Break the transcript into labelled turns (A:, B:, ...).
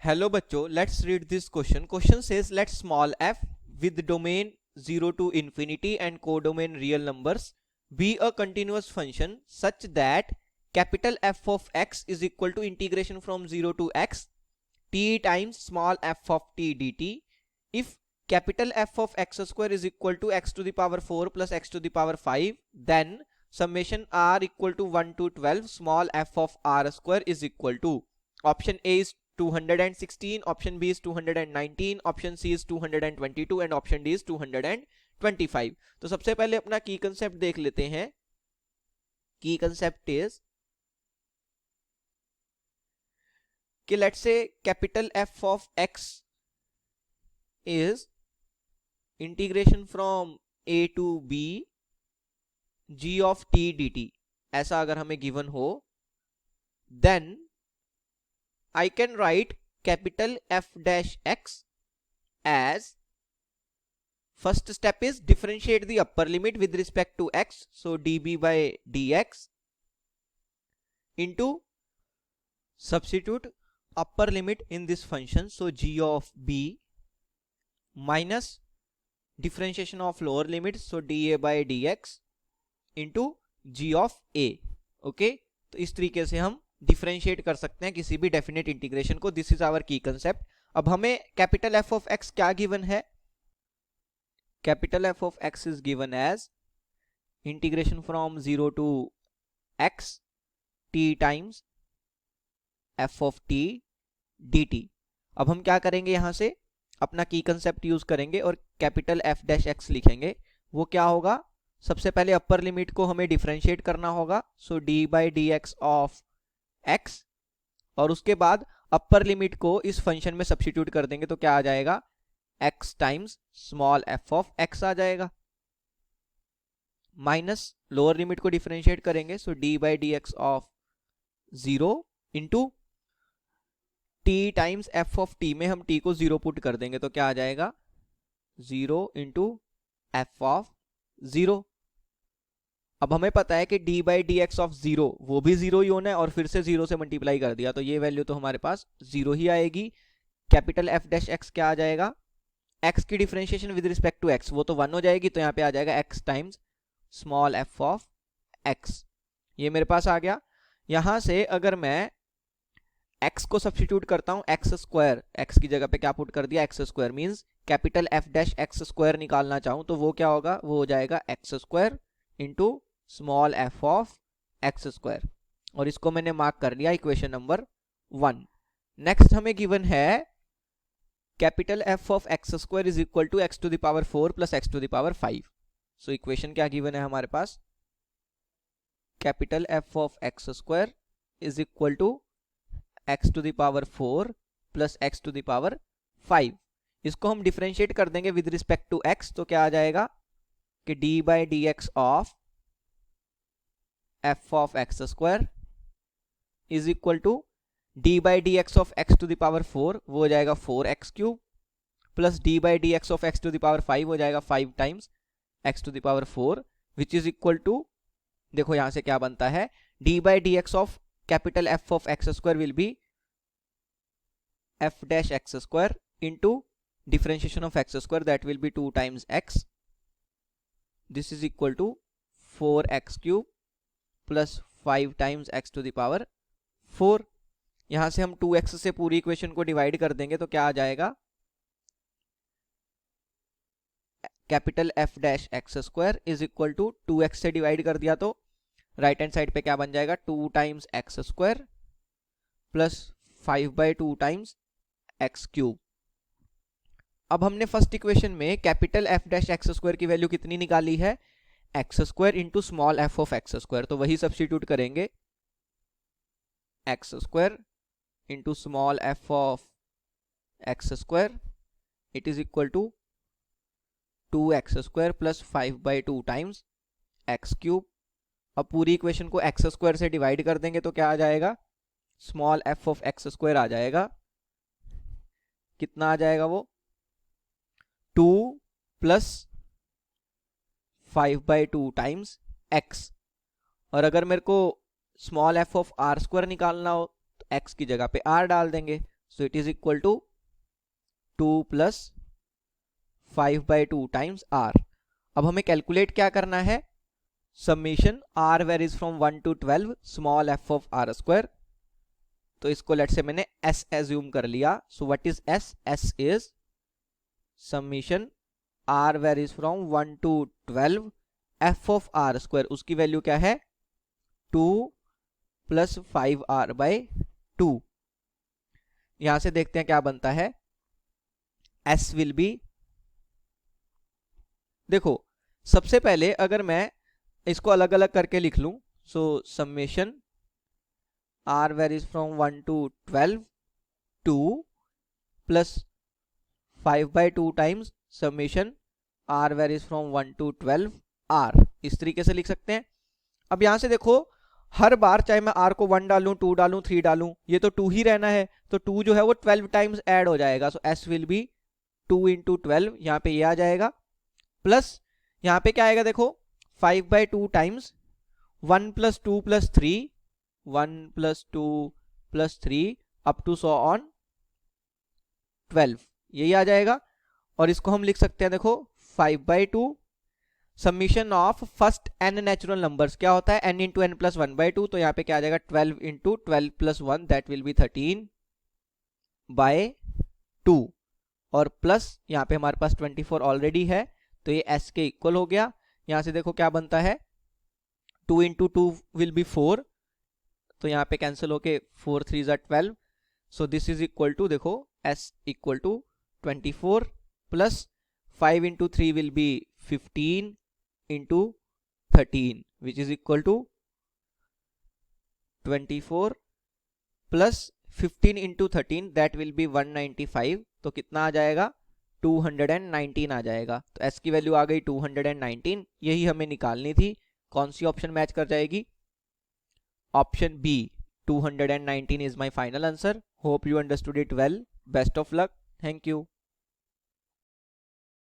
A: Hello बच्चों, let's read this question. Question says let small f with domain 0 to infinity and codomain real numbers be a continuous function such that capital F of x is equal to integration from 0 to x t times small f of t dt. If capital F of x square is equal to x to the power 4 plus x to the power 5, then summation r equal to 1 to 12 small f of r square is equal to, option A is 216, option B is 219, option C is 222 and option D is 225. तो सबसे पहले अपना की concept देख लेते हैं. की concept is कि let's say capital F of x is integration from a to b g of t dt. ऐसा अगर हमें गिवन हो, then I can write capital F dash x as, first step is differentiate the upper limit with respect to x, so db by dx into substitute upper limit in this function, so g of b minus differentiation of lower limit, so dA by dx into g of a. Okay, तो इस तरीके से हम differentiate कर सकते हैं किसी भी डेफिनेट इंटीग्रेशन को. This is our key concept. अब हमें कैपिटल एफ ऑफ एक्स क्या गिवन है? Capital F of X is given as integration from 0 to X T times F of T D T. अब हम क्या करेंगे, यहां से अपना की कंसेप्ट यूज करेंगे और कैपिटल एफ डैश एक्स लिखेंगे. वो क्या होगा? सबसे पहले अपर लिमिट को हमें डिफरेंशिएट करना होगा, so D by D X of x, और उसके बाद अपर लिमिट को इस फंक्शन में सब्स्टिट्यूट कर देंगे तो क्या आ जाएगा? x times small f of x आ जाएगा, माइनस लोअर लिमिट को डिफरेंशिएट करेंगे, सो d by D X of 0 into t times f of t में हम t को 0 पुट कर देंगे तो क्या आ जाएगा? 0 इंटू f ऑफ 0. अब हमें पता है कि d by D X of 0 वो भी 0 ही होना है, और फिर से 0 से मल्टीप्लाई कर दिया तो ये वैल्यू तो हमारे पास 0 ही आएगी. कैपिटल f डैश x क्या आ जाएगा? x की differentiation with respect to x वो तो 1 हो जाएगी, तो यहाँ पे आ जाएगा x times small f of x. ये मेरे पास आ गया. यहां से अगर मैं x को सब्स्टिट्यूट करता हूं, x स्क्वायर, x की जगह पे क्या पुट कर दिया? x square means capital f dash x square निकालना चाहूं तो वो क्या होगा? वो हो जाएगा x square into small f of x square, और इसको मैंने मार्क कर लिया इक्वेशन नंबर 1. नेक्स्ट हमें गिवन है capital f of x square is equal to x to the power 4 plus x to the power 5. So equation क्या given है हमारे पास? Capital f of x square is equal to x to the power 4 plus x to the power 5. इसको हम differentiate कर देंगे with respect to x, तो क्या आ जाएगा कि d by D X of f of x square is equal to d by D X of x to the power 4 वो हो जाएगा 4x cube, plus d by D X of x to the power 5 हो जाएगा 5 times x to the power 4, which is equal to, देखो यहां से क्या बनता है, d by D X of capital f of x square will be f dash x square into differentiation of x square that will be 2 times x. This is equal to 4x cube plus 5 times x to the power 4. यहां से हम 2x से पूरी equation को divide कर देंगे तो क्या आ जाएगा? Capital f dash x square is equal to 2x से डिवाइड कर दिया तो राइट हैंड साइड पे क्या बन जाएगा? 2 times x square plus 5 by 2 times x cube. अब हमने फर्स्ट इक्वेशन में capital f dash x square की वैल्यू कितनी निकाली है? x square into small f of x square, तो वही सब्स्टिट्यूट करेंगे, x square into small f of x square it is equal to 2x square plus 5 by 2 times x cube. अब पूरी equation को x स्क्वायर से divide कर देंगे तो क्या आ जाएगा? Small f of x square आ जाएगा. कितना आ जाएगा वो? 2 प्लस 5 बाई 2 टाइम्स x, और अगर मेरे को small f of r square निकालना हो तो x की जगह पे r डाल देंगे, so it is equal to 2 प्लस 5/2 टाइम्स r। अब हमें कैलकुलेट क्या करना है, summation r varies from 1 to 12 small f of r square. तो इसको लेट से मैंने s एज्यूम कर लिया। So what is s? s इज summation r varies from 1 to 12 f of r square, उसकी वैल्यू क्या है 2 प्लस 5r/2। यहां से देखते हैं क्या बनता है। s विल बी, देखो सबसे पहले अगर मैं इसको अलग अलग करके लिख लूं, सो summation r varies from 1 to 12 2 प्लस 5/2 times summation r varies from 1 to 12 r, इस तरीके से लिख सकते हैं। अब यहां से देखो हर बार चाहे मैं r को 1 डालूं 2 डालूं 3 डालूं, ये तो 2 ही रहना है, तो 2 जो है वो 12 टाइम्स ऐड हो जाएगा। सो s विल बी 2 into 12, यहाँ पे ये आ जाएगा, प्लस यहाँ पे क्या आएगा देखो 5/2 times 1 + 2 + 3 1 + 2 + 3 up to so on 12, यही आ जाएगा। और इसको हम लिख सकते हैं देखो 5/2 summation of first n natural numbers क्या होता है n इंटू n प्लस 1/2, तो यहाँ पे क्या आ जाएगा 12 into 12 plus 1 that will B 13/2, और प्लस यहाँ पे हमारे पास 24 ऑलरेडी है तो ये s के इक्वल हो गया। यहाँ से देखो क्या बनता है 2 इंटू 2 विल बी 4, तो यहाँ पे कैंसिल होके 4 3 ज़ा 12। So this is equal to देखो s equal to 24 plus 5 into 3 will be 15 into 13 which is equal to 24 plus 15 into 13 that will be 195, तो कितना आ जाएगा 219 आ जाएगा। तो s की वैल्यू आ गई 219, यही हमें निकालनी थी। कौन सी ऑप्शन मैच कर जाएगी? Option B 219 is my final answer. Hope you understood it well. Best of luck. Thank you.